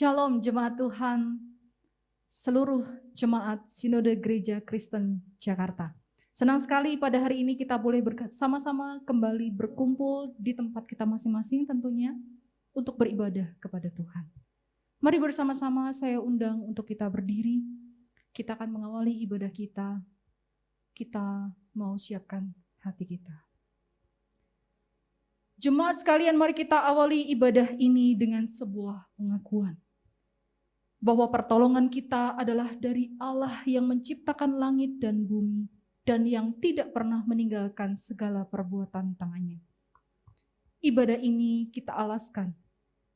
Shalom jemaat Tuhan, seluruh jemaat Sinode Gereja Kristen Jakarta. Senang sekali pada hari ini kita boleh bersama-sama kembali berkumpul di tempat kita masing-masing tentunya untuk beribadah kepada Tuhan. Mari bersama-sama saya undang untuk kita berdiri, kita akan mengawali ibadah kita mau siapkan hati kita. Jemaat sekalian, mari kita awali ibadah ini dengan sebuah pengakuan bahwa pertolongan kita adalah dari Allah yang menciptakan langit dan bumi dan yang tidak pernah meninggalkan segala perbuatan tangannya. Ibadah ini kita alaskan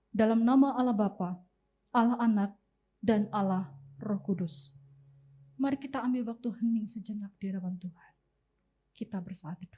dalam nama Allah Bapa, Allah Anak, dan Allah Roh Kudus. Mari kita ambil waktu hening sejenak di hadapan Tuhan. Kita bersatu.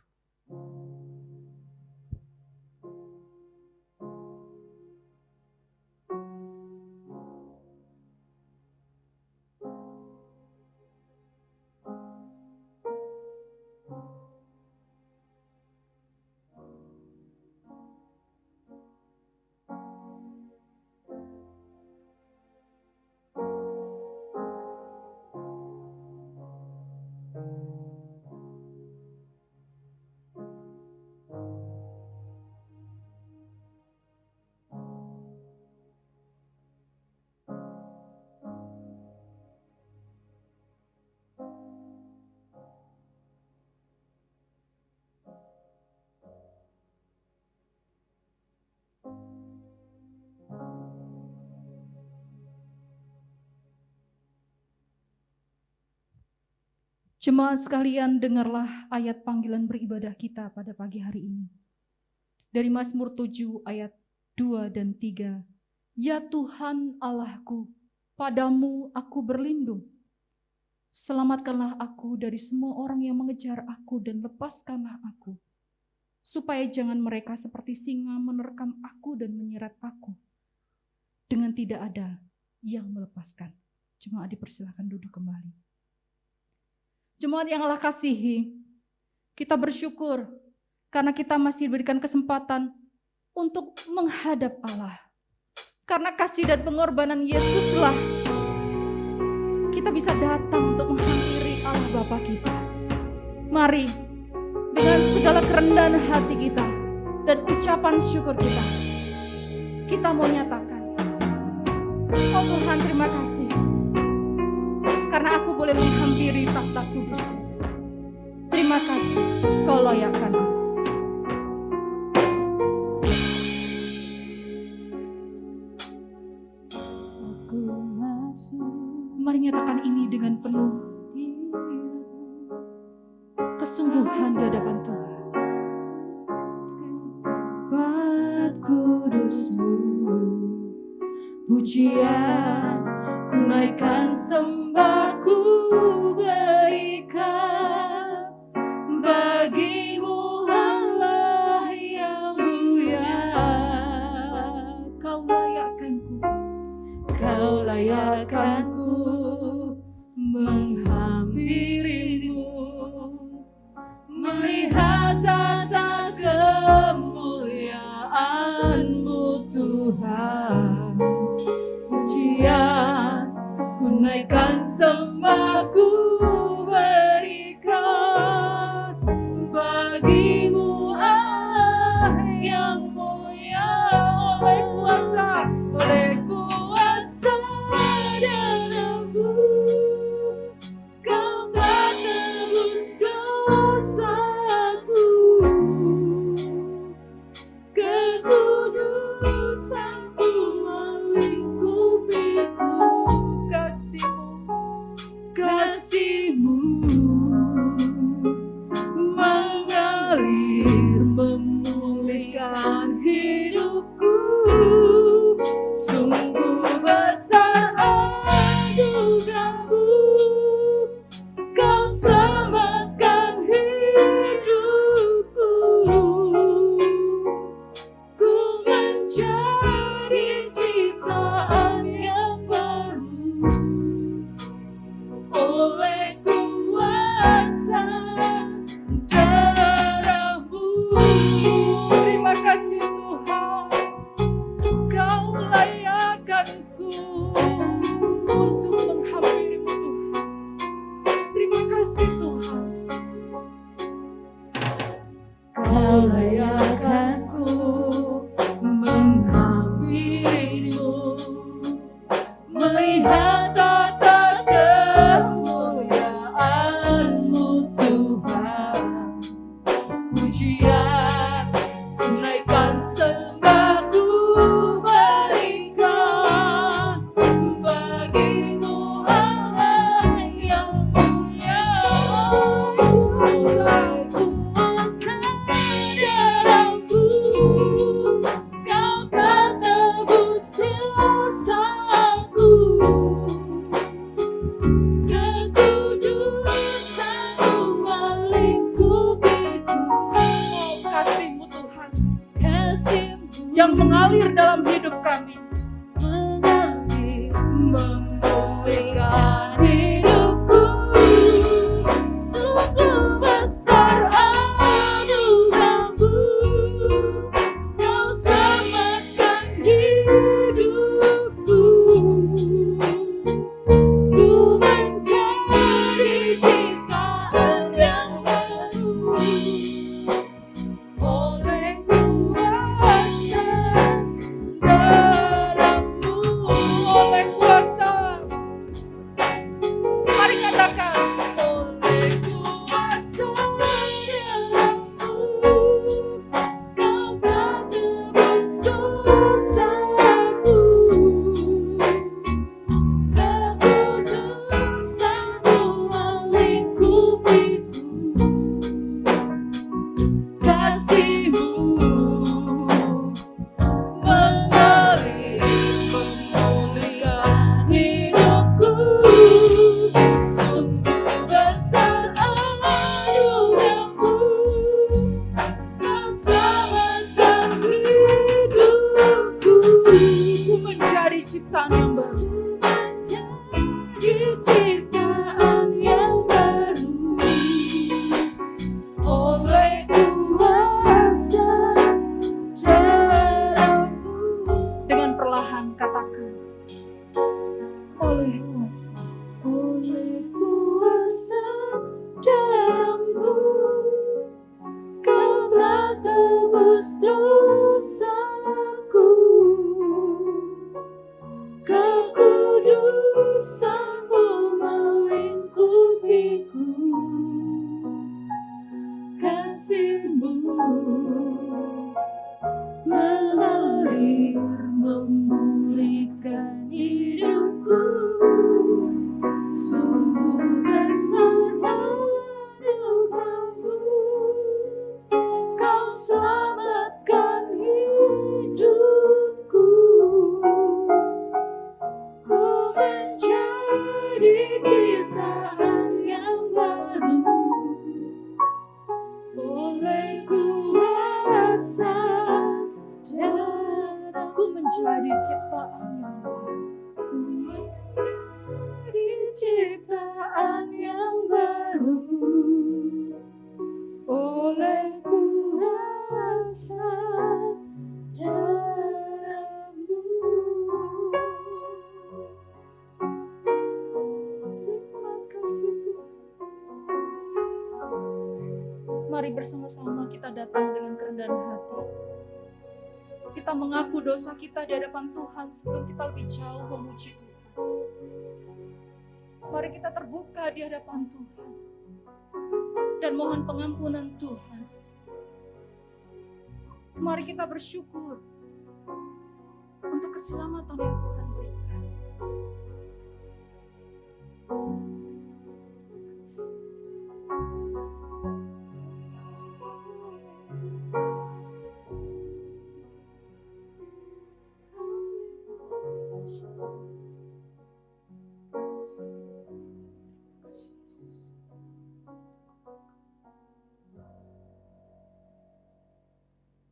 Jemaat sekalian, dengarlah ayat panggilan beribadah kita pada pagi hari ini. Dari Mazmur 7 ayat 2 dan 3. Ya Tuhan Allahku, padamu aku berlindung. Selamatkanlah aku dari semua orang yang mengejar aku dan lepaskanlah aku. Supaya jangan mereka seperti singa menerkam aku dan menyeret aku. Dengan tidak ada yang melepaskan. Jemaat dipersilakan duduk kembali. Jemaat yang Allah kasihi, kita bersyukur karena kita masih diberikan kesempatan untuk menghadap Allah. Karena kasih dan pengorbanan Yesuslah kita bisa datang untuk menghampiri Allah Bapa kita. Mari dengan segala kerendahan hati kita dan ucapan syukur kita mau nyatakan, oh Tuhan, terima kasih karena aku boleh menghampiri takhta kudus. Terima kasih, Kau layakkan aku. Mari nyatakan ini dengan penuh kesungguhan di hadapan Tuhan. Tempat kudus-Mu, pujian ku naikkan, sembahku berikan bagi-Mu Allah yang mulia. Kau layakkanku menghampiri-Mu, melihat tata kemuliaan-Mu Tuhan. Pujian ku naikkan, sembahku berikan bagi-Mu Allah yang mulia. Oleh kuasa darah-Mu Kau telah tebus dosaku. Kekudusan-Mu melingkupiku. Kasih-Mu mengalir, memulihkan hidupku. Sungguh besar anugerah-Mu, Kau selamatkan hidupku. Ku menjadi ciptaan yang baru oleh kuasa Kau layakkanku menghampirimu, melihat tata kemuliaan-Mu Tuhan. Pujian tunaikan sembahku berikan bagimu Allah yang mulia. Oleh kuasa darah-Mu Kau telah tebus dosaku, kekudusan-Mu melingkupiku. Oh, kasih-Mu Tuhan, kasih-Mu yang mengalir dalam hidup kami, mengalir memulihkan hidupku. Sungguh besar anugerah-Mu, Kau selamatkan hidupku. Ku menjadi ciptaan yang baru oleh kuasa darah-Mu. Oleh kuasa, mari katakan, oleh kuasa darah-Mu Kau telah tebus dosaku, kekudusan-Mu melingkupiku. Kasih-Mu mengalir memulihkan hidupku. Sungguh besar anugerah-Mu, Kau selamatkan hidupku. Ku menjadi ciptaan yang baru, menjadi ciptaan yang baru oleh kuasa darah-Mu. Dengan perlahan katakan, oleh kuasa darah-Mu Kau telah tebus dosaku, kekudusan-Mu melingkupiku. Kasih-Mu mengalir memulihkan hidupku. Sungguh besar anugerah-Mu, Kau selamatkan hidupku. Ku menjadi ciptaan yang baru oleh kuasa darah. Ku menjadi ciptaan yang baru, ku menjadi ciptaan yang baru oleh kuasa darah-Mu. Terima kasih Tuhan. Mari bersama-sama kita datang dengan kerendahan hati. Kita mengaku dosa kita di hadapan Tuhan sebelum kita lebih jauh memuji Tuhan. Mari kita terbuka di hadapan Tuhan dan mohon pengampunan Tuhan. Mari kita bersyukur untuk keselamatan yang Tuhan berikan.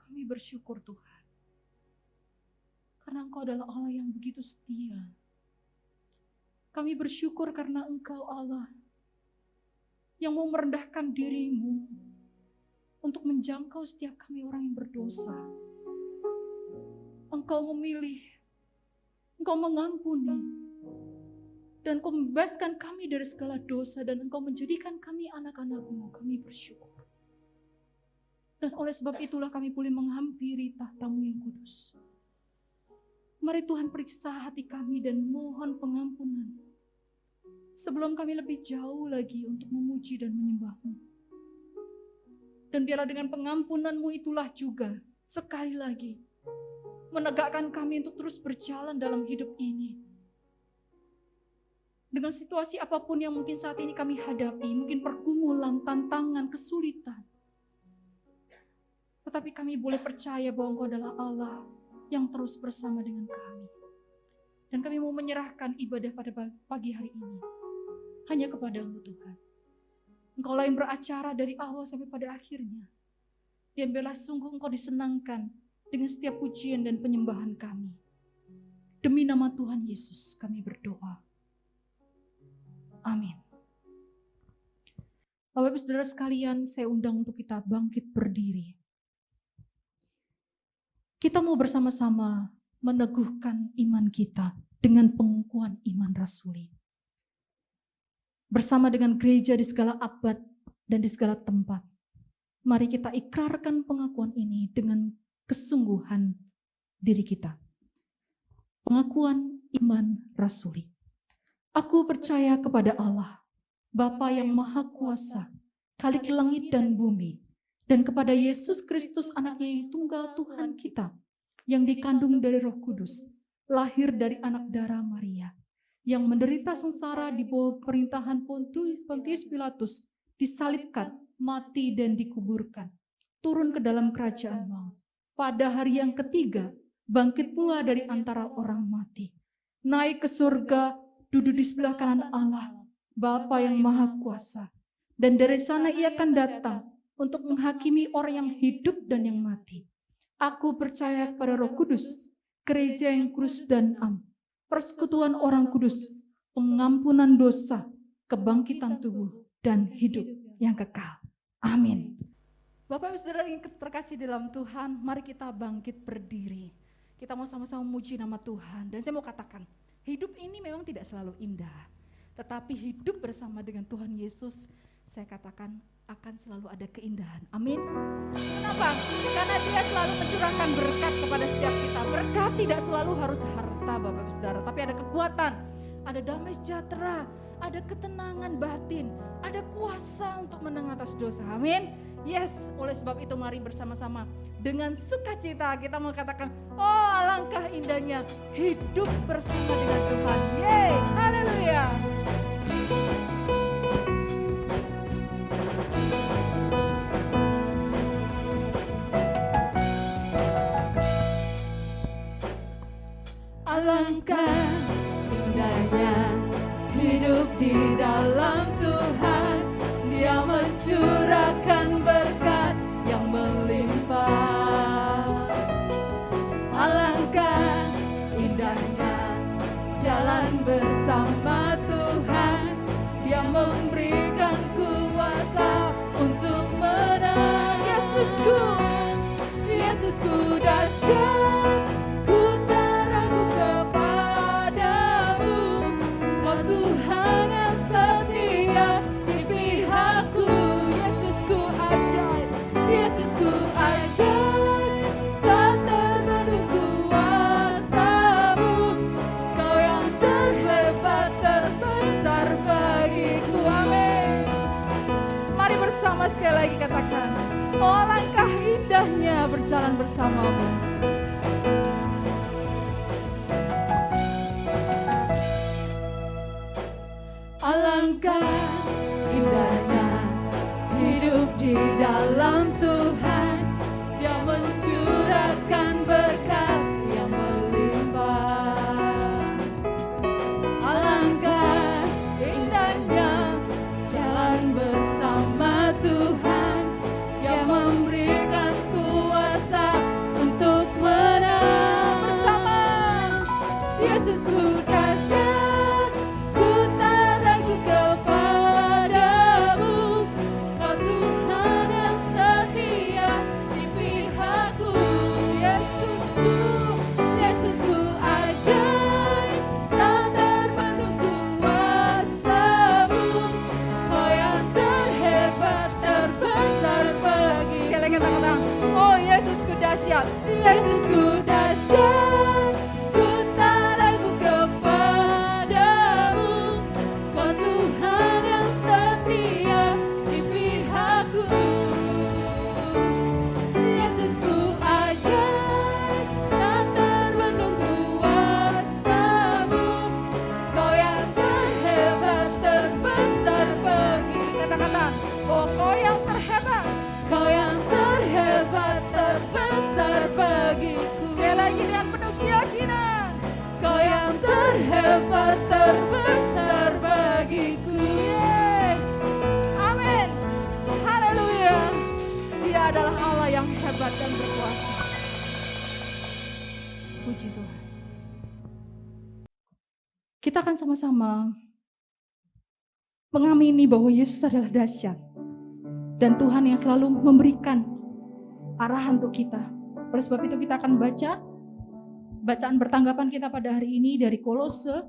Kami bersyukur Tuhan, karena Engkau adalah Allah yang begitu setia. Kami bersyukur karena Engkau Allah yang mau merendahkan diri-Mu untuk menjangkau setiap kami orang yang berdosa. Engkau memilih, Engkau mengampuni, dan Engkau membebaskan kami dari segala dosa, dan Engkau menjadikan kami anak-anak-Mu. Kami bersyukur. Dan oleh sebab itulah kami boleh menghampiri tahta-Mu yang kudus. Mari Tuhan periksa hati kami dan mohon pengampunan. Sebelum kami lebih jauh lagi untuk memuji dan menyembah-Mu. Dan biarlah dengan pengampunan-Mu itulah juga sekali lagi menegakkan kami untuk terus berjalan dalam hidup ini. Dengan situasi apapun yang mungkin saat ini kami hadapi, mungkin pergumulan, tantangan, kesulitan. Tetapi kami boleh percaya bahwa Engkau adalah Allah yang terus bersama dengan kami. Dan kami mau menyerahkan ibadah pada pagi hari ini hanya kepada-Mu Tuhan. Engkaulah yang beracara dari awal sampai pada akhirnya. Dan biarlah sungguh Engkau disenangkan dengan setiap pujian dan penyembahan kami. Demi nama Tuhan Yesus kami berdoa. Amin. Bapak Ibu Saudara sekalian, saya undang untuk kita bangkit berdiri. Kita mau bersama-sama meneguhkan iman kita dengan pengukuhan iman rasuli. Bersama dengan gereja di segala abad dan di segala tempat. Mari kita ikrarkan pengakuan ini dengan kesungguhan diri kita. Pengakuan iman rasuli. Aku percaya kepada Allah, Bapa yang Maha Kuasa, Khalik langit dan bumi, dan kepada Yesus Kristus anaknya yang tunggal Tuhan kita, yang dikandung dari Roh Kudus, lahir dari anak darah Maria, yang menderita sengsara di bawah perintahan Pontius Pilatus, disalibkan, mati dan dikuburkan, turun ke dalam kerajaan maut. Pada hari yang ketiga, bangkit pula dari antara orang mati, naik ke surga, duduk di sebelah kanan Allah, Bapa yang Maha Kuasa, dan dari sana ia akan datang untuk menghakimi orang yang hidup dan yang mati. Aku percaya kepada Roh Kudus, gereja yang kudus dan am, persekutuan orang kudus, pengampunan dosa, kebangkitan tubuh, dan hidup yang kekal. Amin. Bapak Ibu Saudara yang terkasih dalam Tuhan, mari kita bangkit berdiri. Kita mau sama-sama memuji nama Tuhan. Dan saya mau katakan, hidup ini memang tidak selalu indah. Tetapi hidup bersama dengan Tuhan Yesus, saya katakan akan selalu ada keindahan. Amin. Kenapa? Karena Dia selalu mencurahkan berkat kepada setiap kita. Berkat tidak selalu harus harta, Bapak Ibu Saudara, tapi ada kekuatan, ada damai sejahtera, ada ketenangan batin, ada kuasa untuk menang atas dosa. Amin. Yes, oleh sebab itu mari bersama-sama dengan sukacita kita mau katakan, oh alangkah indahnya hidup bersama dengan Tuhan. Yeay, haleluya. Alangkah indahnya hidup di dalam Tuhan, Dia mencurahkan berkat yang melimpah. Alangkah indahnya jalan bersama Tuhan, Dia memberikan kuasa untuk menang. Yesusku, Yesusku dahsyat, ku tak ragu kepadamu. Kau Tuhan yang setia di pihakku. Yesusku ajaib, Yesusku ajaib, tak terbanding kuasa-Mu. Kau yang terhebat, terbesar bagiku. Amin. Mari bersama sekali lagi katakan, oh alangkah indahnya berjalan bersama-Mu. Alangkah indahnya hidup di dalam Tuhan, Dia mencurahkan berkat yang melimpah. Alangkah indahnya jalan bersama Tuhan, Dia memberikan kuasa untuk menang. Bersama Yesusku dahsyat, ku tak ragu kepadamu. Kau Tuhan yang setia Puji Tuhan. Kita akan sama-sama mengamini bahwa Yesus adalah dahsyat. Dan Tuhan yang selalu memberikan arahan untuk kita. Oleh sebab itu kita akan baca bacaan bertanggapan kita pada hari ini dari Kolose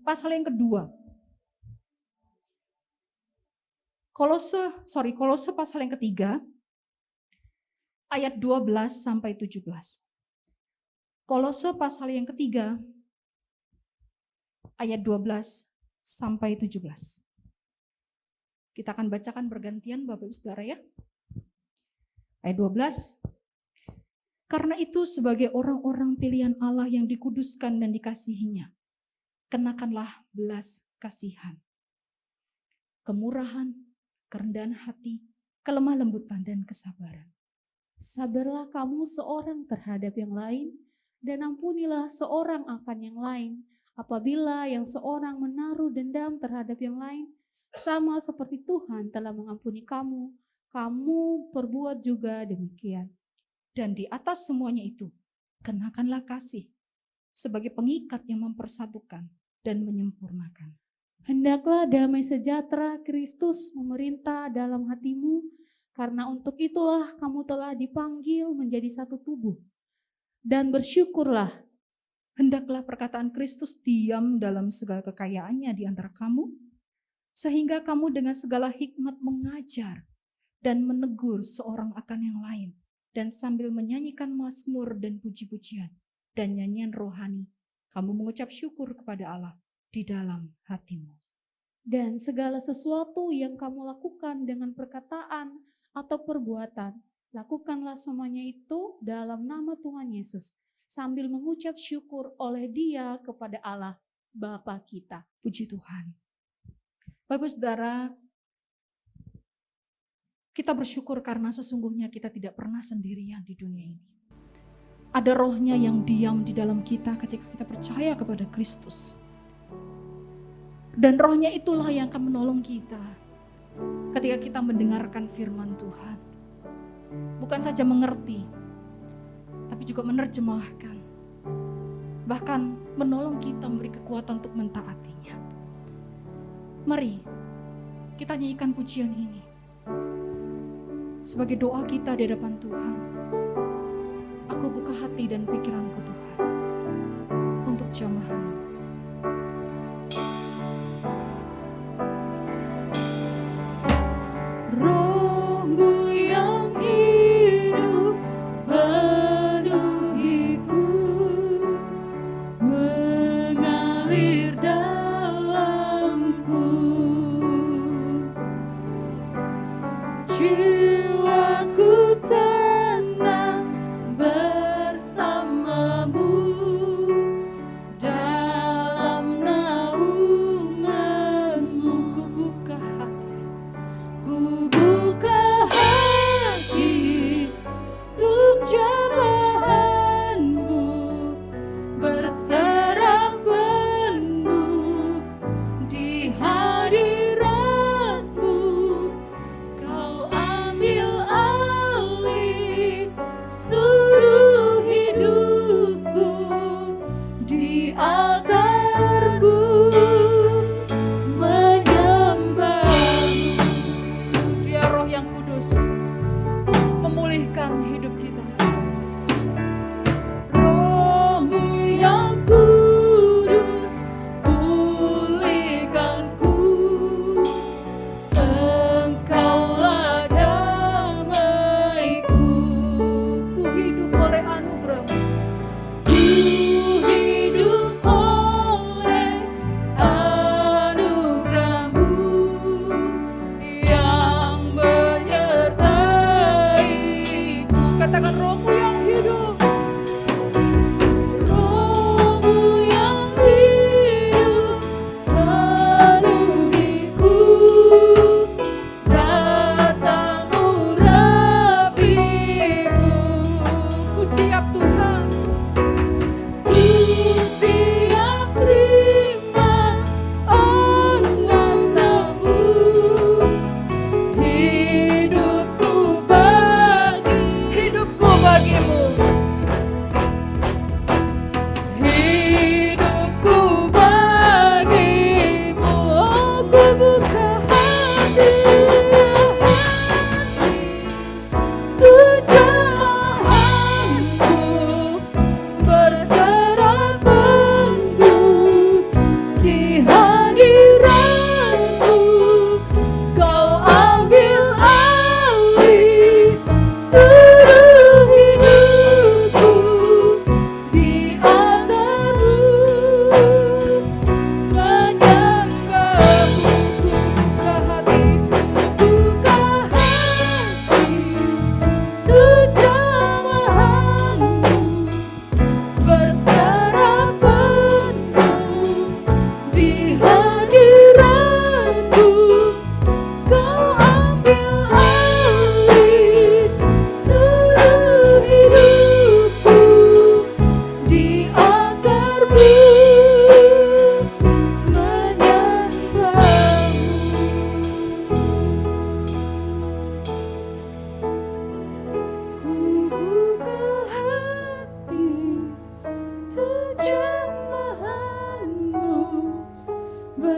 pasal yang kedua. Kolose pasal yang ketiga ayat 12 sampai 17. Kolose pasal yang ketiga ayat 12 sampai 17. Kita akan bacakan bergantian Bapak Ibu Saudara ya. Ayat 12. Karena itu sebagai orang-orang pilihan Allah yang dikuduskan dan dikasihinya, kenakanlah belas kasihan, kemurahan, kerendahan hati, kelemah lembutan dan kesabaran. Sabarlah kamu seorang terhadap yang lain, dan ampunilah seorang akan yang lain. Apabila yang seorang menaruh dendam terhadap yang lain, sama seperti Tuhan telah mengampuni kamu, kamu perbuat juga demikian. Dan di atas semuanya itu, kenakanlah kasih sebagai pengikat yang mempersatukan dan menyempurnakan. Hendaklah damai sejahtera Kristus memerintah dalam hatimu, karena untuk itulah kamu telah dipanggil menjadi satu tubuh. Dan bersyukurlah. Hendaklah perkataan Kristus diam dalam segala kekayaannya di antara kamu, sehingga kamu dengan segala hikmat mengajar dan menegur seorang akan yang lain, dan sambil menyanyikan mazmur dan puji-pujian dan nyanyian rohani, kamu mengucap syukur kepada Allah di dalam hatimu. Dan segala sesuatu yang kamu lakukan dengan perkataan atau perbuatan, lakukanlah semuanya itu dalam nama Tuhan Yesus, sambil mengucap syukur oleh Dia kepada Allah Bapa kita. Puji Tuhan. Bapak Saudara, kita bersyukur karena sesungguhnya kita tidak pernah sendirian di dunia ini. Ada rohnya yang diam di dalam kita ketika kita percaya kepada Kristus. Dan rohnya itulah yang akan menolong kita ketika kita mendengarkan firman Tuhan. Bukan saja mengerti, tapi juga menerjemahkan. Bahkan menolong kita, memberi kekuatan untuk mentaatinya. Mari kita nyanyikan pujian ini sebagai doa kita di hadapan Tuhan. Aku buka hati dan pikiranku Tuhan untuk jamahan. Rohmu yang hidup penuhiku, mengalir dalamku. Jiwaku tenang bersamamu dalam naunganmu. Ku buka hati, ku buka hati untuk jamahanmu, berserah penuh di hadiratmu. Kau ambil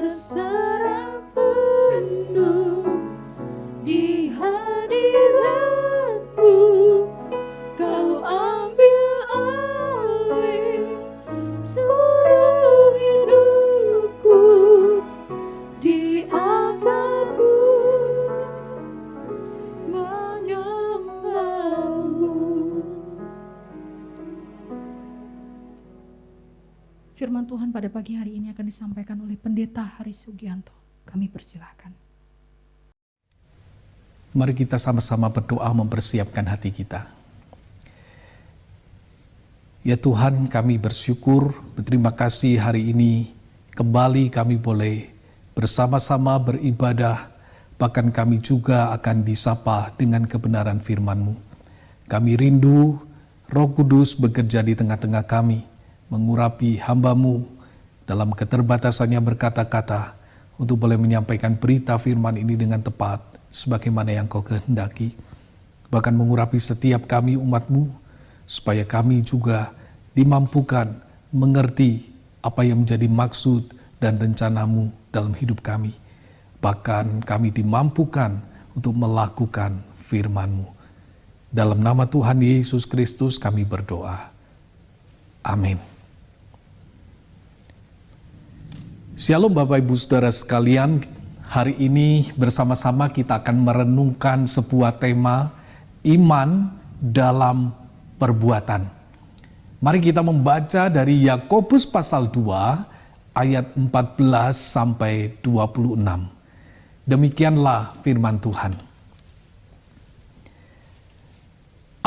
berserah penuh di hadirat-Mu. Kau ambil alih seluruh hidupku di altar-Mu, menyembah-Mu. Firman Tuhan pada pagi hari ini akan disampaikan oleh Pendeta Haris Sugianto. Kami persilahkan. Mari kita sama-sama berdoa mempersiapkan hati kita. Ya Tuhan, kami bersyukur, berterima kasih hari ini kembali kami boleh bersama-sama beribadah, bahkan kami juga akan disapa dengan kebenaran firman-Mu. Kami rindu Roh Kudus bekerja di tengah-tengah kami, mengurapi hamba-Mu dalam keterbatasannya berkata-kata untuk boleh menyampaikan berita firman ini dengan tepat sebagaimana yang Kau kehendaki. Bahkan mengurapi setiap kami umat-Mu supaya kami juga dimampukan mengerti apa yang menjadi maksud dan rencana-Mu dalam hidup kami. Bahkan kami dimampukan untuk melakukan firman-Mu. Dalam nama Tuhan Yesus Kristus kami berdoa. Amin. Shalom Bapak Ibu Saudara sekalian, hari ini bersama-sama kita akan merenungkan sebuah tema iman dalam perbuatan. Mari kita membaca dari Yakobus pasal 2 ayat 14 sampai 26. Demikianlah firman Tuhan.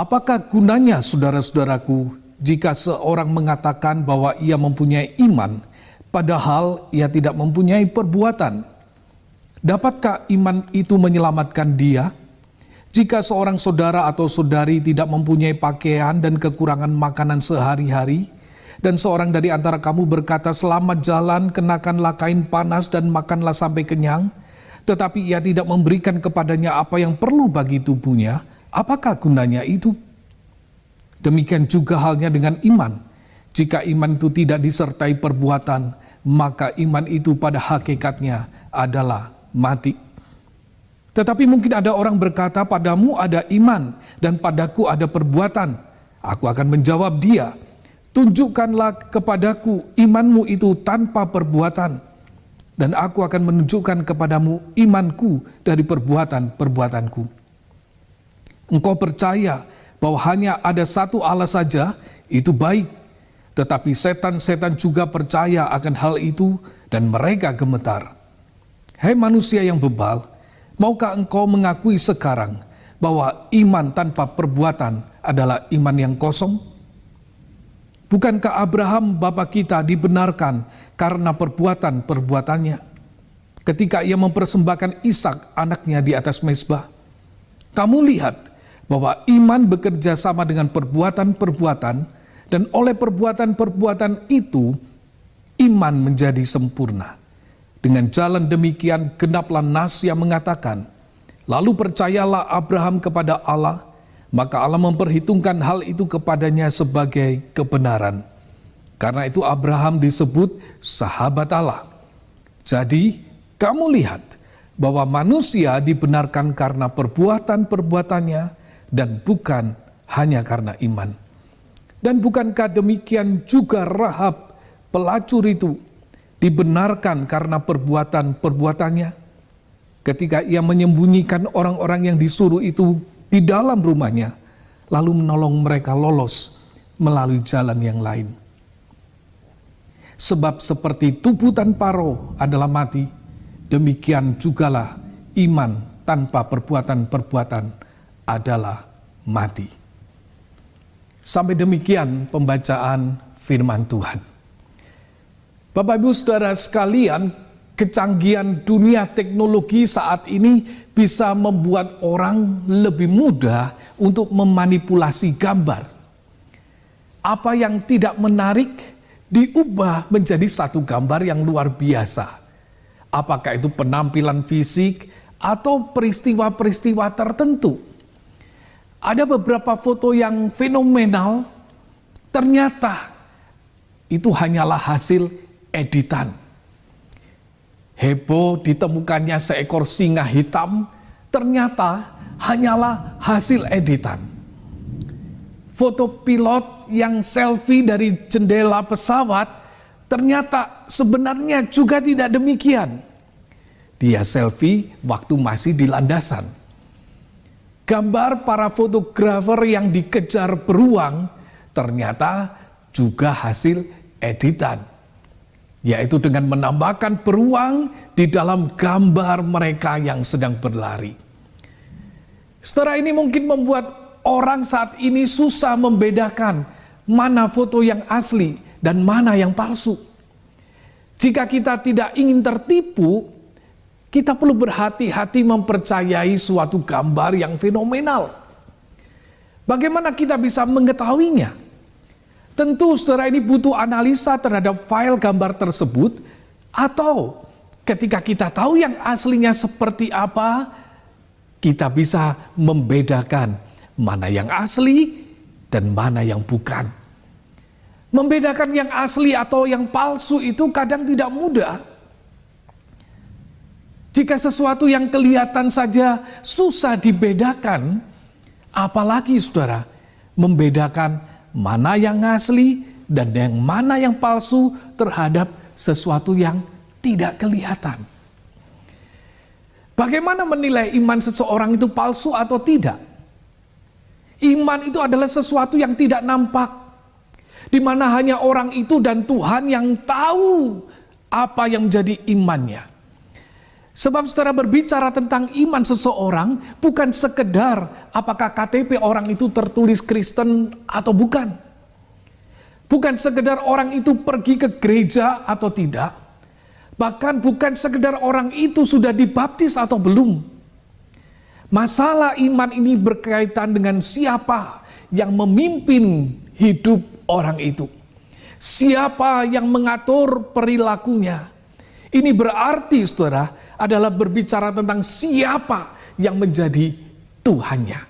Apakah gunanya saudara-saudaraku jika seorang mengatakan bahwa ia mempunyai iman, padahal ia tidak mempunyai perbuatan? Dapatkah iman itu menyelamatkan dia? Jika seorang saudara atau saudari tidak mempunyai pakaian dan kekurangan makanan sehari-hari, dan seorang dari antara kamu berkata, "Selamat jalan, kenakanlah kain panas dan makanlah sampai kenyang," tetapi ia tidak memberikan kepadanya apa yang perlu bagi tubuhnya, apakah gunanya itu? Demikian juga halnya dengan iman. Jika iman itu tidak disertai perbuatan, maka iman itu pada hakikatnya adalah mati. Tetapi mungkin ada orang berkata, "Padamu ada iman dan padaku ada perbuatan." Aku akan menjawab dia, "Tunjukkanlah kepadaku imanmu itu tanpa perbuatan, dan aku akan menunjukkan kepadamu imanku dari perbuatan-perbuatanku." Engkau percaya bahwa hanya ada satu Allah saja, itu baik. Tetapi setan-setan juga percaya akan hal itu dan mereka gemetar. Hei manusia yang bebal, maukah engkau mengakui sekarang bahwa iman tanpa perbuatan adalah iman yang kosong? Bukankah Abraham bapa kita dibenarkan karena perbuatan-perbuatannya ketika ia mempersembahkan Ishak anaknya di atas mezbah? Kamu lihat bahwa iman bekerja sama dengan perbuatan-perbuatan, dan oleh perbuatan-perbuatan itu iman menjadi sempurna. Dengan jalan demikian genaplah nas yang mengatakan, "Lalu percayalah Abraham kepada Allah, maka Allah memperhitungkan hal itu kepadanya sebagai kebenaran." Karena itu Abraham disebut sahabat Allah. Jadi kamu lihat bahwa manusia dibenarkan karena perbuatan-perbuatannya dan bukan hanya karena iman. Dan bukankah demikian juga Rahab, pelacur itu, dibenarkan karena perbuatan-perbuatannya? Ketika ia menyembunyikan orang-orang yang disuruh itu di dalam rumahnya, lalu menolong mereka lolos melalui jalan yang lain. Sebab seperti tubuh tanpa roh adalah mati, demikian jugalah iman tanpa perbuatan-perbuatan adalah mati. Sampai demikian pembacaan firman Tuhan. Bapak Ibu Saudara sekalian, kecanggihan dunia teknologi saat ini bisa membuat orang lebih mudah untuk memanipulasi gambar. Apa yang tidak menarik diubah menjadi satu gambar yang luar biasa. Apakah itu penampilan fisik atau peristiwa-peristiwa tertentu. Ada beberapa foto yang fenomenal, ternyata itu hanyalah hasil editan. Heboh ditemukannya seekor singa hitam, ternyata hanyalah hasil editan. Foto pilot yang selfie dari jendela pesawat, ternyata sebenarnya juga tidak demikian. Dia selfie waktu masih di landasan. Gambar para fotografer yang dikejar beruang, ternyata juga hasil editan. Yaitu dengan menambahkan beruang di dalam gambar mereka yang sedang berlari. Setelah ini mungkin membuat orang saat ini susah membedakan mana foto yang asli dan mana yang palsu. Jika kita tidak ingin tertipu, kita perlu berhati-hati mempercayai suatu gambar yang fenomenal. Bagaimana kita bisa mengetahuinya? Tentu saudara ini butuh analisa terhadap file gambar tersebut, atau ketika kita tahu yang aslinya seperti apa, kita bisa membedakan mana yang asli dan mana yang bukan. Membedakan yang asli atau yang palsu itu kadang tidak mudah. Jika sesuatu yang kelihatan saja susah dibedakan, apalagi saudara, membedakan mana yang asli dan yang mana yang palsu terhadap sesuatu yang tidak kelihatan. Bagaimana menilai iman seseorang itu palsu atau tidak? Iman itu adalah sesuatu yang tidak nampak, di mana hanya orang itu dan Tuhan yang tahu apa yang menjadi imannya. Sebab saudara, berbicara tentang iman seseorang bukan sekedar apakah KTP orang itu tertulis Kristen atau bukan. Bukan sekedar orang itu pergi ke gereja atau tidak. Bahkan bukan sekedar orang itu sudah dibaptis atau belum. Masalah iman ini berkaitan dengan siapa yang memimpin hidup orang itu. Siapa yang mengatur perilakunya. Ini berarti saudara, adalah berbicara tentang siapa yang menjadi Tuhannya.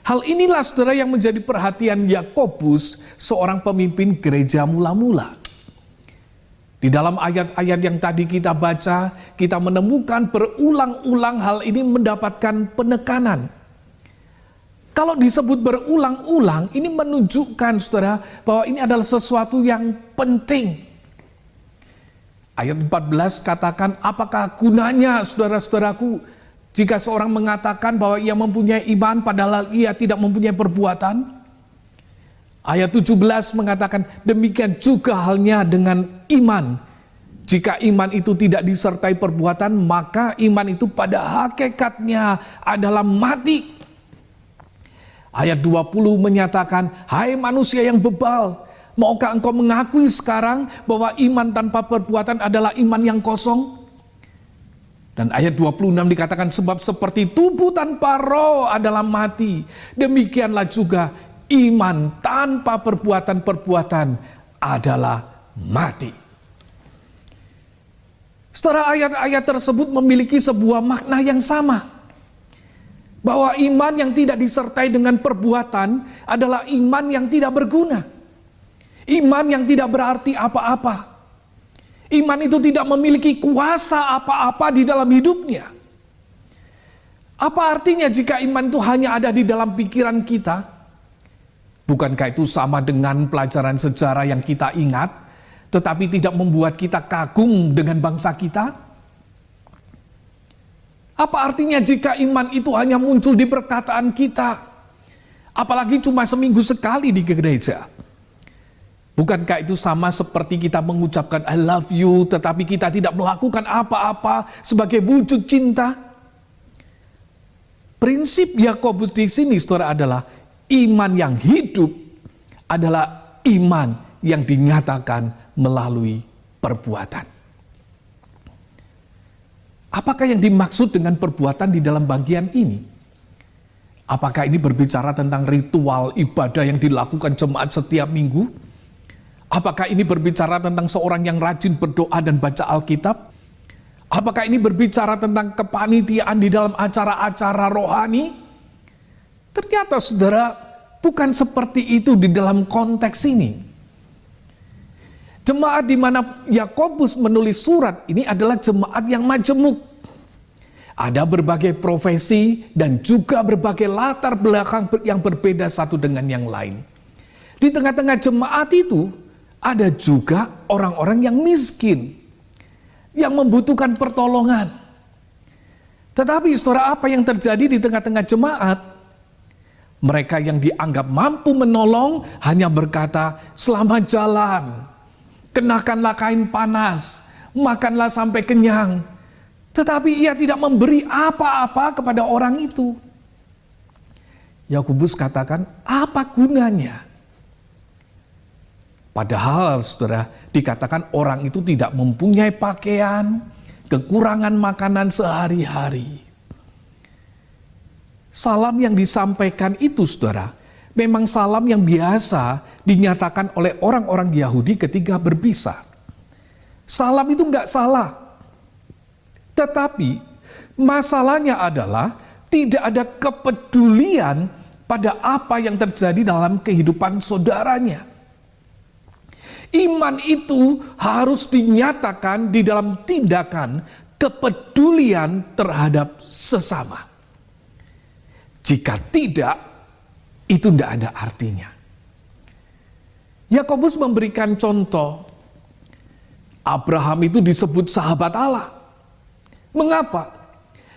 Hal inilah saudara yang menjadi perhatian Yakobus, seorang pemimpin gereja mula-mula. Di dalam ayat-ayat yang tadi kita baca, kita menemukan berulang-ulang hal ini mendapatkan penekanan. Kalau disebut berulang-ulang, ini menunjukkan saudara bahwa ini adalah sesuatu yang penting. Ayat 14 katakan, apakah gunanya saudara-saudaraku jika seorang mengatakan bahwa ia mempunyai iman padahal ia tidak mempunyai perbuatan? Ayat 17 mengatakan, demikian juga halnya dengan iman. Jika iman itu tidak disertai perbuatan, maka iman itu pada hakikatnya adalah mati. Ayat 20 menyatakan, hai manusia yang bebal, maukah engkau mengakui sekarang bahwa iman tanpa perbuatan adalah iman yang kosong? Dan ayat 26 dikatakan, sebab seperti tubuh tanpa roh adalah mati, demikianlah juga iman tanpa perbuatan-perbuatan adalah mati. Setelah ayat-ayat tersebut memiliki sebuah makna yang sama. Bahwa iman yang tidak disertai dengan perbuatan adalah iman yang tidak berguna. Iman yang tidak berarti apa-apa. Iman itu tidak memiliki kuasa apa-apa di dalam hidupnya. Apa artinya jika iman itu hanya ada di dalam pikiran kita? Bukankah itu sama dengan pelajaran sejarah yang kita ingat, tetapi tidak membuat kita kagum dengan bangsa kita? Apa artinya jika iman itu hanya muncul di perkataan kita, apalagi cuma seminggu sekali di gereja? Bukankah itu sama seperti kita mengucapkan I love you, tetapi kita tidak melakukan apa-apa sebagai wujud cinta? Prinsip Yakobus di sini, saudara, adalah iman yang hidup adalah iman yang dinyatakan melalui perbuatan. Apakah yang dimaksud dengan perbuatan di dalam bagian ini? Apakah ini berbicara tentang ritual ibadah yang dilakukan jemaat setiap minggu? Apakah ini berbicara tentang seorang yang rajin berdoa dan baca Alkitab? Apakah ini berbicara tentang kepanitiaan di dalam acara-acara rohani? Ternyata saudara, bukan seperti itu di dalam konteks ini. Jemaat di mana Yakobus menulis surat ini adalah jemaat yang majemuk. Ada berbagai profesi dan juga berbagai latar belakang yang berbeda satu dengan yang lain. Di tengah-tengah jemaat itu ada juga orang-orang yang miskin, yang membutuhkan pertolongan. Tetapi saudara, apa yang terjadi di tengah-tengah jemaat? Mereka yang dianggap mampu menolong hanya berkata, selamat jalan, kenakanlah kain panas, makanlah sampai kenyang. Tetapi ia tidak memberi apa-apa kepada orang itu. Yakobus katakan, apa gunanya? Padahal saudara, dikatakan orang itu tidak mempunyai pakaian, kekurangan makanan sehari-hari. Salam yang disampaikan itu saudara, memang salam yang biasa dinyatakan oleh orang-orang Yahudi ketika berpisah. Salam itu enggak salah. Tetapi masalahnya adalah tidak ada kepedulian pada apa yang terjadi dalam kehidupan saudaranya. Iman itu harus dinyatakan di dalam tindakan kepedulian terhadap sesama. Jika tidak, itu tidak ada artinya. Yakobus memberikan contoh. Abraham itu disebut sahabat Allah. Mengapa?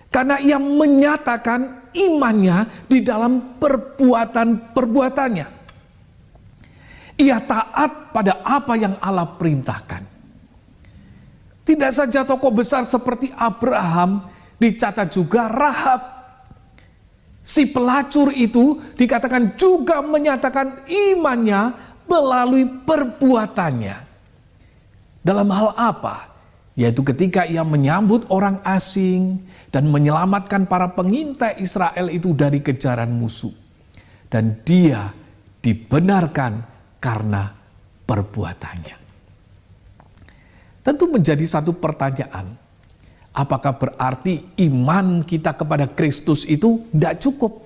Karena ia menyatakan imannya di dalam perbuatan-perbuatannya. Ia taat pada apa yang Allah perintahkan. Tidak saja tokoh besar seperti Abraham, dicatat juga Rahab. Si pelacur itu dikatakan juga menyatakan imannya melalui perbuatannya. Dalam hal apa? Yaitu ketika ia menyambut orang asing dan menyelamatkan para pengintai Israel itu dari kejaran musuh. Dan dia dibenarkan karena perbuatannya. Tentu menjadi satu pertanyaan, apakah berarti iman kita kepada Kristus itu tidak cukup?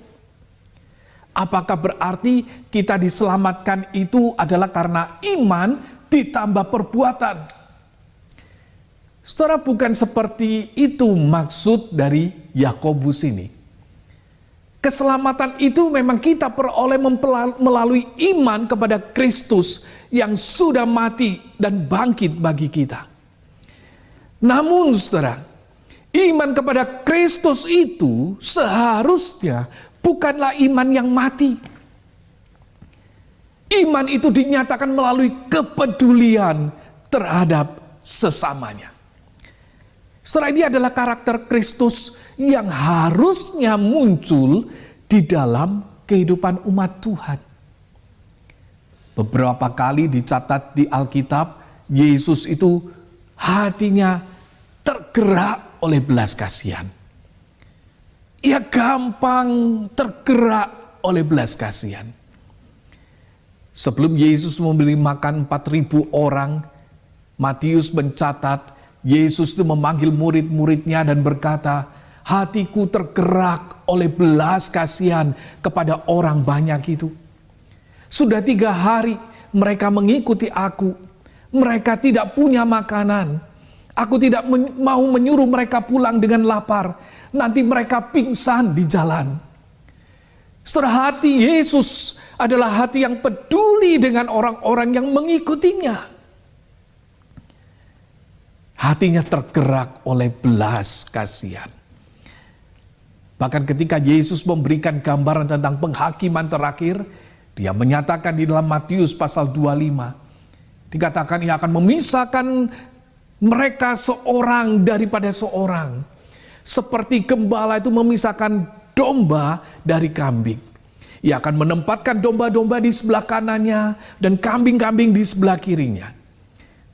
Apakah berarti kita diselamatkan itu adalah karena iman ditambah perbuatan? Saudara, bukan seperti itu maksud dari Yakobus ini. Keselamatan itu memang kita peroleh melalui iman kepada Kristus yang sudah mati dan bangkit bagi kita. Namun saudara, iman kepada Kristus itu seharusnya bukanlah iman yang mati. Iman itu dinyatakan melalui kepedulian terhadap sesamanya. Saudara, ini adalah karakter Kristus yang harusnya muncul di dalam kehidupan umat Tuhan. Beberapa kali dicatat di Alkitab, Yesus itu hatinya tergerak oleh belas kasihan. Ia gampang tergerak oleh belas kasihan. Sebelum Yesus memberi makan 4.000 orang, Matius mencatat Yesus itu memanggil murid-muridnya dan berkata, hatiku tergerak oleh belas kasihan kepada orang banyak itu. Sudah 3 hari mereka mengikuti aku. mereka tidak punya makanan. Aku tidak mau menyuruh mereka pulang dengan lapar. Nanti mereka pingsan di jalan. Saudara, hati Yesus adalah hati yang peduli dengan orang-orang yang mengikutinya. Hatinya tergerak oleh belas kasihan. Bahkan ketika Yesus memberikan gambaran tentang penghakiman terakhir, dia menyatakan di dalam Matius pasal 25, dikatakan ia akan memisahkan mereka seorang daripada seorang. Seperti gembala itu memisahkan domba dari kambing. Ia akan menempatkan domba-domba di sebelah kanannya dan kambing-kambing di sebelah kirinya.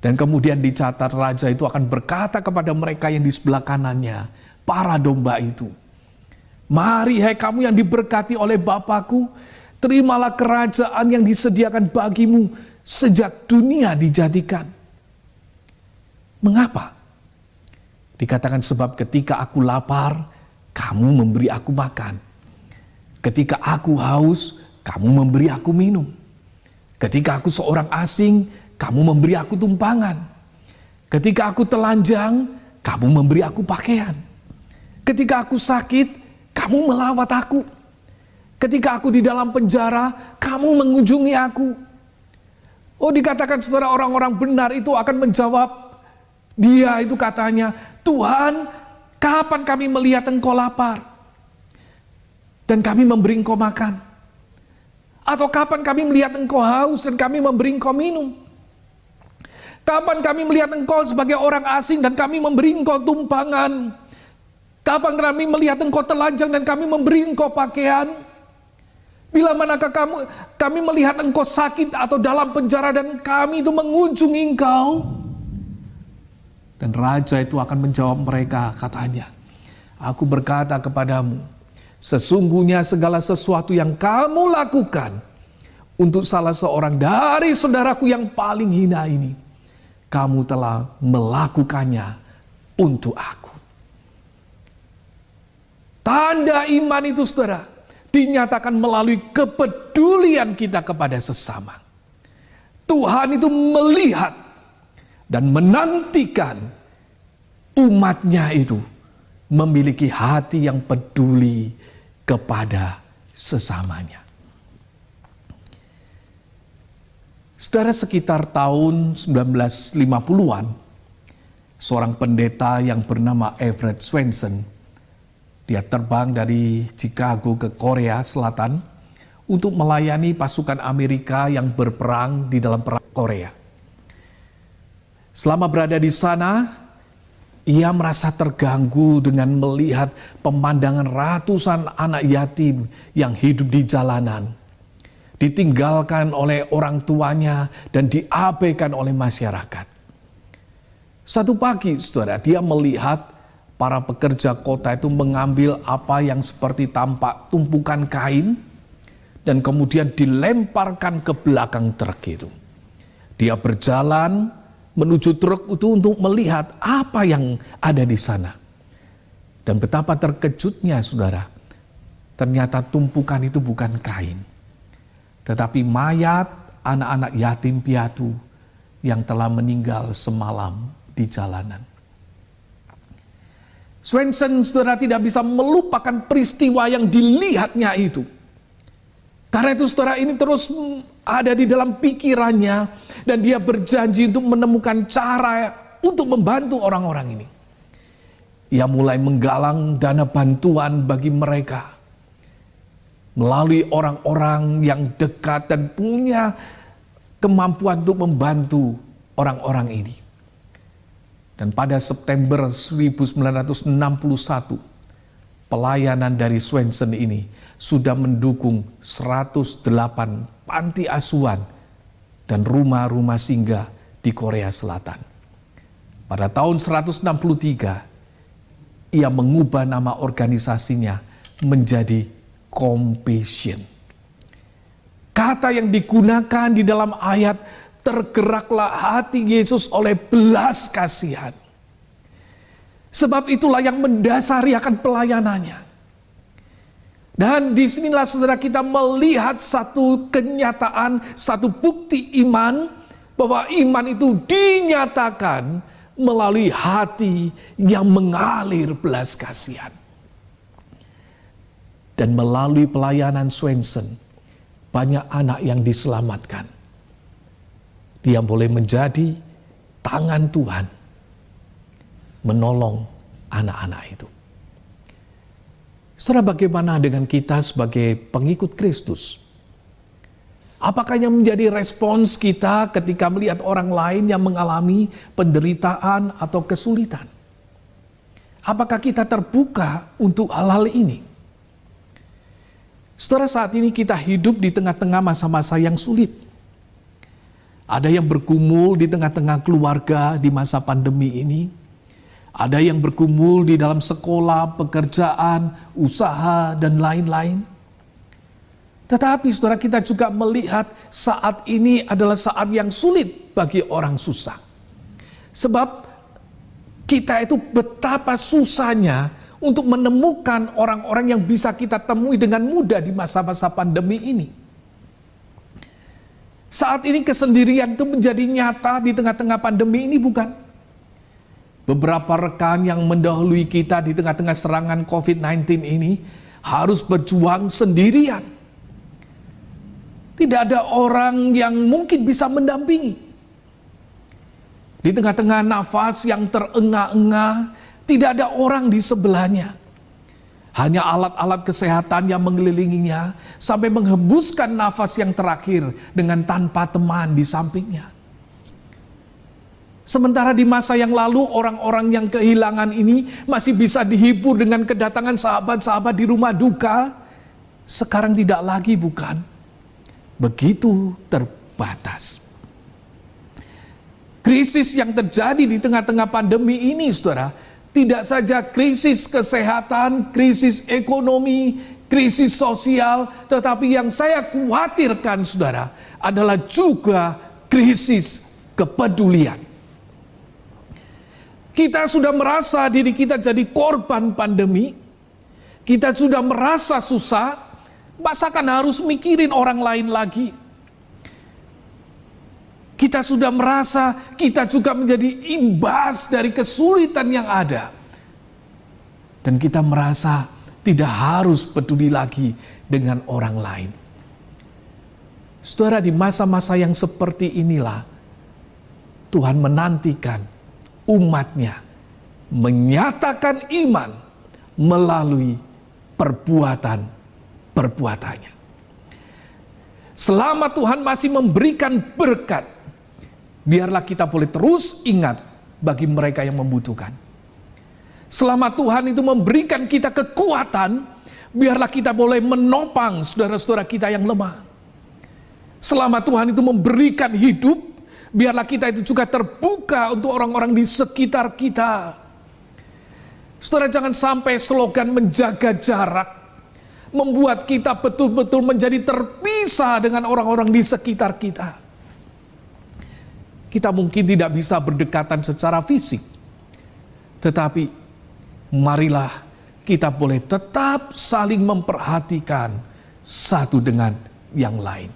Dan kemudian dicatat raja itu akan berkata kepada mereka yang di sebelah kanannya, para domba itu, mari hai kamu yang diberkati oleh Bapakku, terimalah kerajaan yang disediakan bagimu sejak dunia dijadikan. Mengapa? Dikatakan sebab ketika aku lapar, kamu memberi aku makan. Ketika aku haus, kamu memberi aku minum. Ketika aku seorang asing, kamu memberi aku tumpangan. Ketika aku telanjang, kamu memberi aku pakaian. Ketika aku sakit, kamu melawat aku. Ketika aku di dalam penjara, kamu mengunjungi aku. Oh, dikatakan saudara, orang-orang benar itu akan menjawab, dia itu katanya, Tuhan, kapan kami melihat engkau lapar dan kami memberi engkau makan? Atau kapan kami melihat engkau haus dan kami memberi engkau minum? Kapan kami melihat engkau sebagai orang asing dan kami memberi engkau tumpangan? Kapan kami melihat engkau telanjang dan kami memberi engkau pakaian? Bila manakah kami melihat engkau sakit atau dalam penjara dan kami itu mengunjungi engkau? Dan raja itu akan menjawab mereka, katanya, aku berkata kepadamu, sesungguhnya segala sesuatu yang kamu lakukan untuk salah seorang dari saudaraku yang paling hina ini, kamu telah melakukannya untuk aku. Tanda iman itu, saudara, dinyatakan melalui kepedulian kita kepada sesama. Tuhan itu melihat dan menantikan umatnya itu memiliki hati yang peduli kepada sesamanya. Saudara, sekitar tahun 1950-an, seorang pendeta yang bernama Everett Swenson, dia terbang dari Chicago ke Korea Selatan untuk melayani pasukan Amerika yang berperang di dalam perang Korea. Selama berada di sana, ia merasa terganggu dengan melihat pemandangan ratusan anak yatim yang hidup di jalanan, ditinggalkan oleh orang tuanya dan diabaikan oleh masyarakat. Satu pagi, saudara, dia melihat para pekerja kota itu mengambil apa yang seperti tampak tumpukan kain dan kemudian dilemparkan ke belakang truk itu. Dia berjalan menuju truk itu untuk melihat apa yang ada di sana. Dan betapa terkejutnya, saudara, ternyata tumpukan itu bukan kain, tetapi mayat anak-anak yatim piatu yang telah meninggal semalam di jalanan. Swenson, saudara, tidak bisa melupakan peristiwa yang dilihatnya itu. Karena itu, saudara, ini terus ada di dalam pikirannya dan dia berjanji untuk menemukan cara untuk membantu orang-orang ini. Ia mulai menggalang dana bantuan bagi mereka melalui orang-orang yang dekat dan punya kemampuan untuk membantu orang-orang ini. Dan pada September 1961, pelayanan dari Swenson ini sudah mendukung 108 panti asuhan dan rumah-rumah singgah di Korea Selatan. Pada tahun 163, ia mengubah nama organisasinya menjadi Compassion. Kata yang digunakan di dalam ayat, tergeraklah hati Yesus oleh belas kasihan. Sebab itulah yang mendasari akan pelayanannya. Dan disinilah, saudara, kita melihat satu kenyataan, satu bukti iman bahwa iman itu dinyatakan melalui hati yang mengalir belas kasihan. Dan melalui pelayanan Swensen, banyak anak yang diselamatkan. Dia boleh menjadi tangan Tuhan menolong anak-anak itu. Saudara, bagaimana dengan kita sebagai pengikut Kristus? Apakah yang menjadi respons kita ketika melihat orang lain yang mengalami penderitaan atau kesulitan? Apakah kita terbuka untuk hal-hal ini? Saudara, saat ini kita hidup di tengah-tengah masa-masa yang sulit. Ada yang bergumul di tengah-tengah keluarga di masa pandemi ini. Ada yang bergumul di dalam sekolah, pekerjaan, usaha, dan lain-lain. Tetapi saudara, kita juga melihat saat ini adalah saat yang sulit bagi orang susah. Sebab kita itu betapa susahnya untuk menemukan orang-orang yang bisa kita temui dengan mudah di masa-masa pandemi ini. Saat ini kesendirian itu menjadi nyata di tengah-tengah pandemi ini, bukan? Beberapa rekan yang mendahului kita di tengah-tengah serangan COVID-19 ini harus berjuang sendirian. Tidak ada orang yang mungkin bisa mendampingi. Di tengah-tengah nafas yang terengah-engah, tidak ada orang di sebelahnya. Hanya alat-alat kesehatan yang mengelilinginya sampai menghembuskan nafas yang terakhir dengan tanpa teman di sampingnya. Sementara di masa yang lalu orang-orang yang kehilangan ini masih bisa dihibur dengan kedatangan sahabat-sahabat di rumah duka. Sekarang tidak lagi, bukan? Begitu terbatas. Krisis yang terjadi di tengah-tengah pandemi ini, saudara, tidak saja krisis kesehatan, krisis ekonomi, krisis sosial, tetapi yang saya khawatirkan, saudara, adalah juga krisis kepedulian. Kita sudah merasa diri kita jadi korban pandemi, kita sudah merasa susah, masakan harus mikirin orang lain lagi. Kita sudah merasa kita juga menjadi imbas dari kesulitan yang ada. Dan kita merasa tidak harus peduli lagi dengan orang lain. Saudara, di masa-masa yang seperti inilah Tuhan menantikan umatnya menyatakan iman melalui perbuatannya. Selama Tuhan masih memberikan berkat, biarlah kita boleh terus ingat bagi mereka yang membutuhkan. Selama Tuhan itu memberikan kita kekuatan, biarlah kita boleh menopang saudara-saudara kita yang lemah. Selama Tuhan itu memberikan hidup, biarlah kita itu juga terbuka untuk orang-orang di sekitar kita. Saudara, jangan sampai slogan menjaga jarak membuat kita betul-betul menjadi terpisah dengan orang-orang di sekitar kita. Kita mungkin tidak bisa berdekatan secara fisik, tetapi marilah kita boleh tetap saling memperhatikan satu dengan yang lain.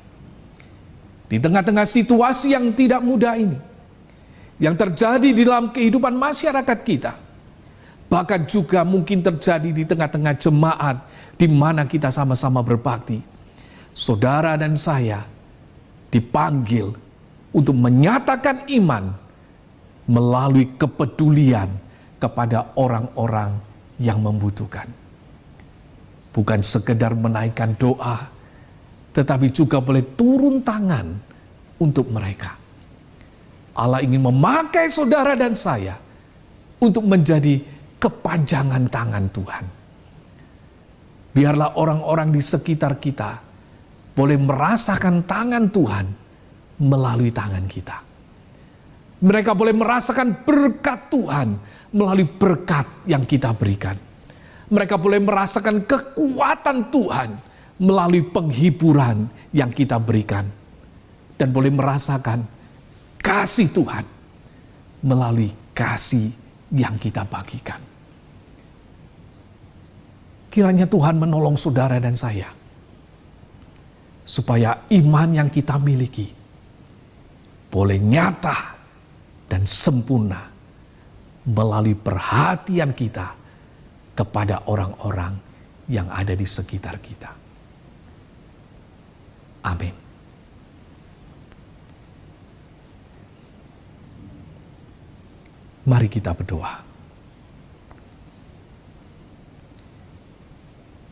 Di tengah-tengah situasi yang tidak mudah ini, yang terjadi di dalam kehidupan masyarakat kita, bahkan juga mungkin terjadi di tengah-tengah jemaat di mana kita sama-sama berbakti, saudara dan saya dipanggil untuk menyatakan iman melalui kepedulian kepada orang-orang yang membutuhkan. Bukan sekedar menaikkan doa, tetapi juga boleh turun tangan untuk mereka. Allah ingin memakai saudara dan saya untuk menjadi kepanjangan tangan Tuhan. Biarlah orang-orang di sekitar kita boleh merasakan tangan Tuhan melalui tangan kita. Mereka boleh merasakan berkat Tuhan melalui berkat yang kita berikan. Mereka boleh merasakan kekuatan Tuhan melalui penghiburan yang kita berikan. Dan boleh merasakan kasih Tuhan melalui kasih yang kita bagikan. Kiranya Tuhan menolong saudara dan saya, supaya iman yang kita miliki boleh nyata dan sempurna melalui perhatian kita kepada orang-orang yang ada di sekitar kita. Amin. Mari kita berdoa.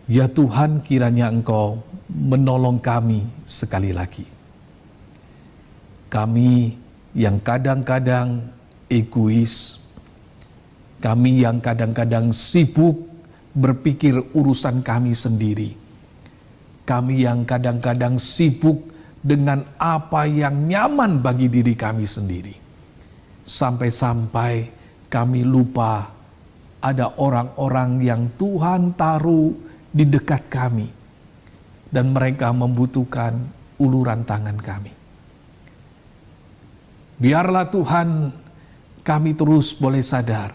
Ya Tuhan, kiranya Engkau menolong kami sekali lagi. Kami yang kadang-kadang egois, kami yang kadang-kadang sibuk berpikir urusan kami sendiri, kami yang kadang-kadang sibuk dengan apa yang nyaman bagi diri kami sendiri, sampai-sampai kami lupa ada orang-orang yang Tuhan taruh di dekat kami dan mereka membutuhkan uluran tangan kami. Biarlah Tuhan, kami terus boleh sadar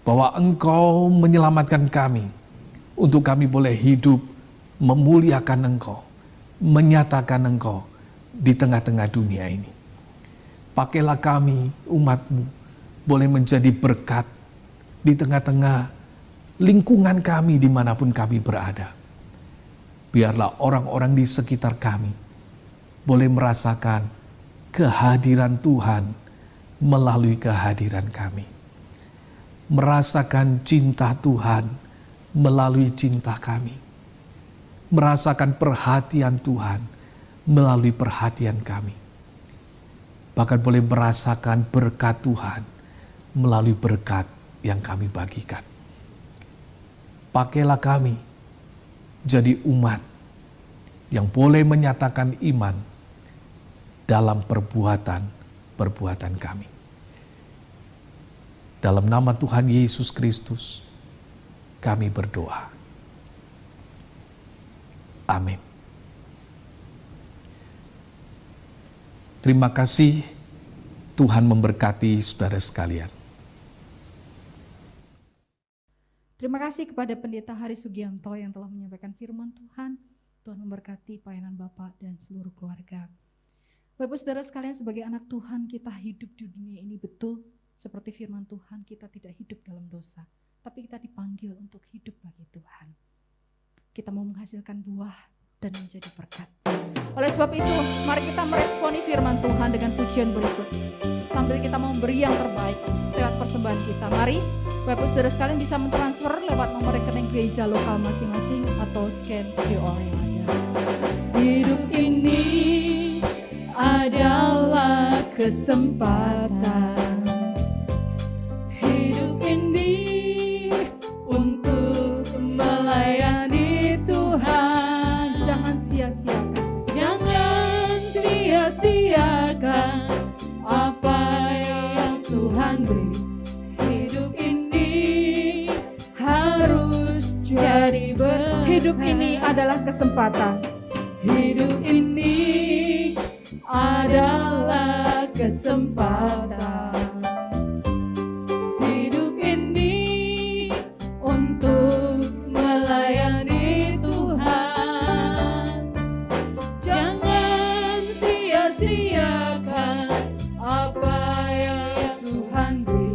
bahwa Engkau menyelamatkan kami untuk kami boleh hidup memuliakan Engkau, menyatakan Engkau di tengah-tengah dunia ini. Pakailah kami, umat-Mu, boleh menjadi berkat di tengah-tengah lingkungan kami dimanapun kami berada. Biarlah orang-orang di sekitar kami boleh merasakan kehadiran Tuhan melalui kehadiran kami. Merasakan cinta Tuhan melalui cinta kami. Merasakan perhatian Tuhan melalui perhatian kami. Bahkan boleh merasakan berkat Tuhan melalui berkat yang kami bagikan. Pakailah kami jadi umat yang boleh menyatakan iman dalam perbuatan kami. Dalam nama Tuhan Yesus Kristus, kami berdoa. Amin. Terima kasih, Tuhan memberkati saudara sekalian. Terima kasih kepada Pendeta Hari Sugianto yang telah menyampaikan firman Tuhan. Tuhan memberkati pelayanan Bapak dan seluruh keluarga. Bapak saudara sekalian, sebagai anak Tuhan kita hidup di dunia ini betul seperti firman Tuhan, kita tidak hidup dalam dosa, tapi kita dipanggil untuk hidup bagi Tuhan. Kita mau menghasilkan buah dan menjadi berkat. Oleh sebab itu, mari kita meresponi firman Tuhan dengan pujian berikut. Sambil kita mau memberi yang terbaik lewat persembahan kita. Mari Bapak saudara sekalian bisa mentransfer lewat nomor rekening gereja lokal masing-masing atau scan QR yang ada. Hidup ini adalah kesempatan. Hidup ini untuk melayani Tuhan. Jangan sia-siakan. Jangan sia-siakan apa yang Tuhan beri. Hidup ini harus jadi berkat. Hidup ini adalah kesempatan. Hidup ini adalah kesempatan. Hidup ini untuk melayani Tuhan. Jangan sia-siakan apa yang Tuhan beri.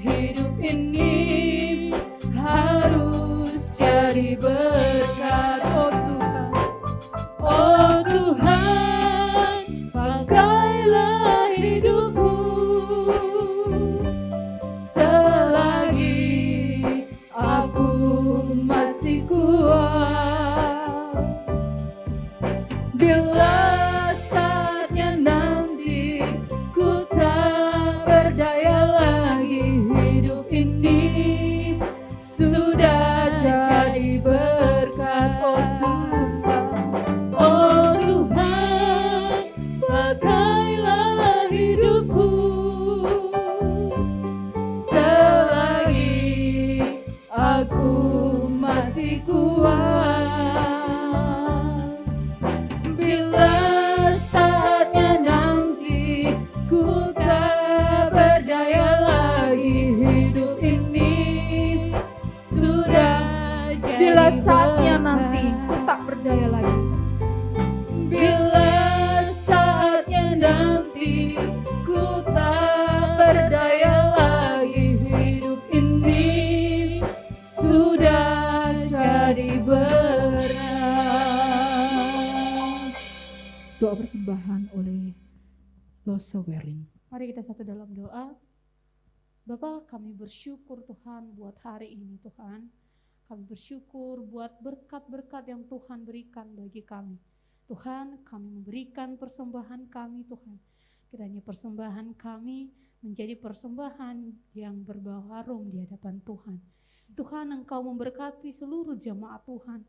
Hidup ini harus jadi berkat. Oh Tuhan, pakailah hidupku selagi aku masih kuat. Bila saatnya nanti ku tak berdaya lagi, hidup ini sudah jadi berkat. Oh Tuhan, pakailah hidupku selagi aku masih kuat. Bila saatnya nanti ku tak berdaya lagi, hidup ini sudah jadi. Bila saatnya nanti ku tak berdaya lagi. Bila saatnya nanti menjadi berat. Doa persembahan oleh Lose Werlin. Mari kita satu dalam doa. Bapa, kami bersyukur Tuhan buat hari ini Tuhan. Kami bersyukur buat berkat-berkat yang Tuhan berikan bagi kami. Tuhan, kami memberikan persembahan kami Tuhan. Kiranya persembahan kami menjadi persembahan yang berbau harum di hadapan Tuhan. Tuhan, Engkau memberkati seluruh jemaat Tuhan.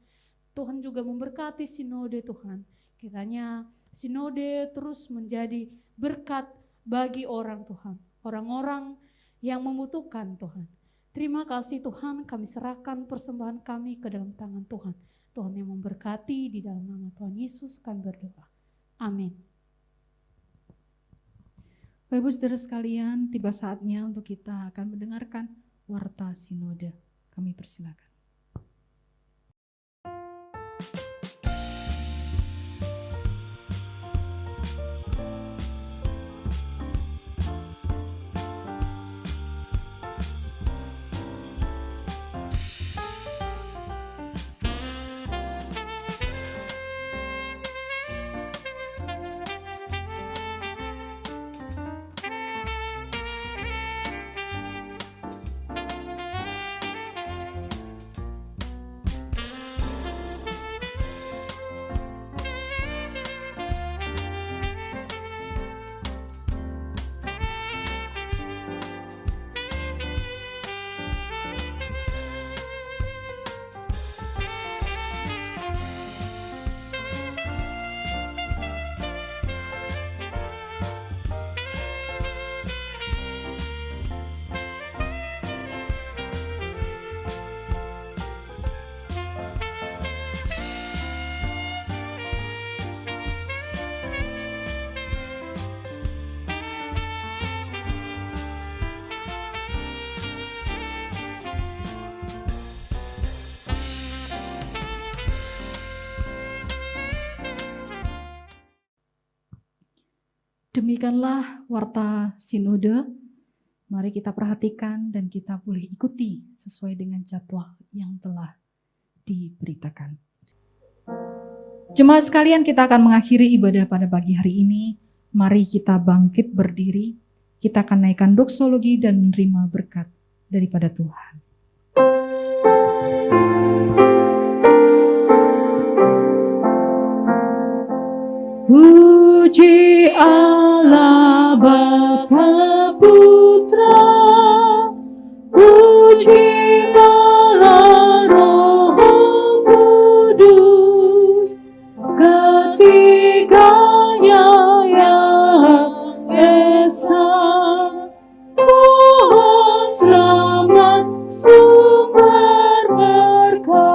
Tuhan juga memberkati sinode Tuhan. Kiranya sinode terus menjadi berkat bagi orang Tuhan. Orang-orang yang membutuhkan Tuhan. Terima kasih Tuhan, kami serahkan persembahan kami ke dalam tangan Tuhan. Tuhan yang memberkati, di dalam nama Tuhan Yesus kami berdoa. Amin. Bapak Ibu Saudara sekalian, tiba saatnya untuk kita akan mendengarkan warta sinode. Kami persilakan. Demikianlah warta sinode. Mari kita perhatikan dan kita boleh ikuti sesuai dengan jadwal yang telah diberitakan. Jemaat sekalian, kita akan mengakhiri ibadah pada pagi hari ini. Mari kita bangkit berdiri. Kita akan naikkan doksologi dan menerima berkat daripada Tuhan. Puji Allah Bapa Putra, puji Allah Roh Kudus, ketiganya yang esa. Mohon selamat sumber berkat.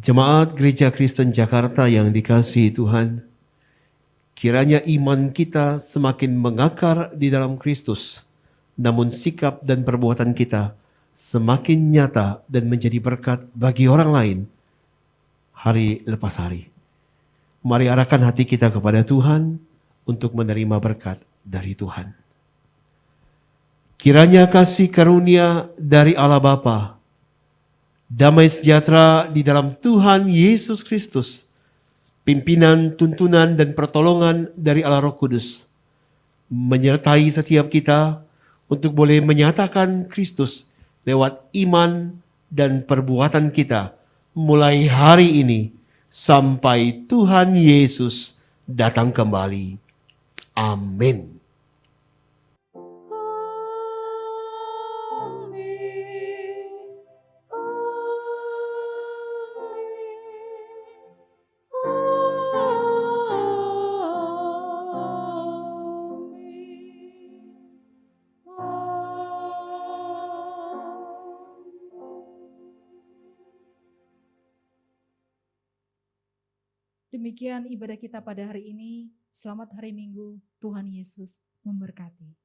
Jemaat Gereja Kristen Jakarta yang dikasihi Tuhan, kiranya iman kita semakin mengakar di dalam Kristus, namun sikap dan perbuatan kita semakin nyata dan menjadi berkat bagi orang lain hari lepas hari. Mari arahkan hati kita kepada Tuhan untuk menerima berkat dari Tuhan. Kiranya kasih karunia dari Allah Bapa, damai sejahtera di dalam Tuhan Yesus Kristus, pimpinan, tuntunan, dan pertolongan dari Allah Roh Kudus, menyertai setiap kita untuk boleh menyatakan Kristus lewat iman dan perbuatan kita, mulai hari ini sampai Tuhan Yesus datang kembali. Amin. Demikian ibadah kita pada hari ini. Selamat hari Minggu. Tuhan Yesus memberkati.